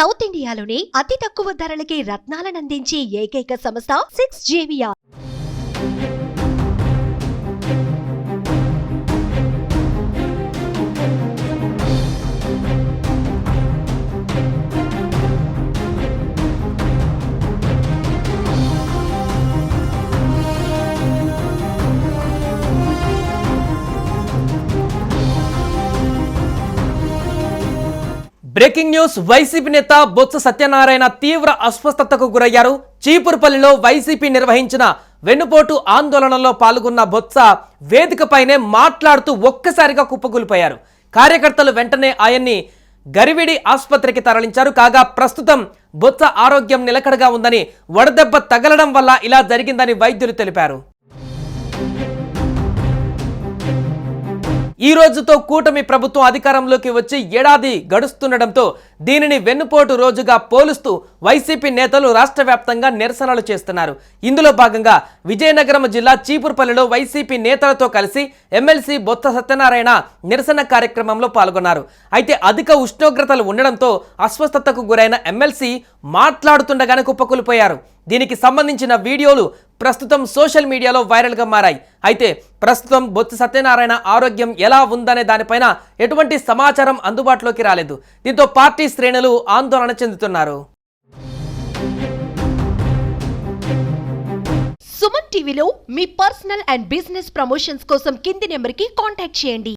South ఇండియాలోనే అతి తక్కువ ధరలకి రత్నాలనందించే ఏకైక సంస్థ 6JVR. Breaking news. వైసీపీ నేత బొత్స సత్యనారాయణ తీవ్ర అస్వస్థతకు గురయ్యారు. చీపురుపల్లిలో వైసీపీ నిర్వహించిన వెన్నుపోటు ఆందోళనలో పాల్గొన్న బొత్స వేదికపైనే మాట్లాడుతూ ఒక్కసారిగా కుప్పకూలిపోయారు. కార్యకర్తలు వెంటనే ఆయన్ని గరివిడి ఆసుపత్రికి తరలించారు. కాగా ప్రస్తుతం బొత్స ఆరోగ్యం నిలకడగా ఉందని, వడదెబ్బ తగలడం వల్ల ఇలా జరిగిందని వైద్యులు తెలిపారు. ఈ రోజుతో కూటమి ప్రభుత్వం అధికారంలోకి వచ్చి ఏడాది గడుస్తుండటంతో దీనిని వెన్నుపోటు రోజుగా పోలుస్తూ వైసీపీ నేతలు రాష్ట్ర వ్యాప్తంగా నిరసనలు చేస్తున్నారు. ఇందులో భాగంగా విజయనగరం జిల్లా చీపురుపల్లిలో వైసీపీ నేతలతో కలిసి ఎమ్మెల్సీ బొత్స సత్యనారాయణ నిరసన కార్యక్రమంలో పాల్గొన్నారు. అయితే అధిక ఉష్ణోగ్రతలు ఉండడంతో అస్వస్థతకు గురైన ఎమ్మెల్సీ మాట్లాడుతుండగానే కుప్పకూలిపోయారు. దీనికి సంబంధించిన వీడియోలు ప్రస్తుతం సోషల్ మీడియాలో వైరల్గా మారాయి. అయితే ప్రస్తుతం బొత్స సత్యనారాయణ ఆరోగ్యం ఎలా ఉందనే దానిపైన ఎటువంటి సమాచారం అందుబాటులోకి రాలేదు. దీంతో పార్టీ శ్రేణులు ఆందోళన చెందుతున్నారు. సుమన్ టీవీలో మీ పర్సనల్ అండ్ బిజినెస్ ప్రమోషన్స్ కోసం కింది నెంబర్కి కాంటాక్ట్ చేయండి.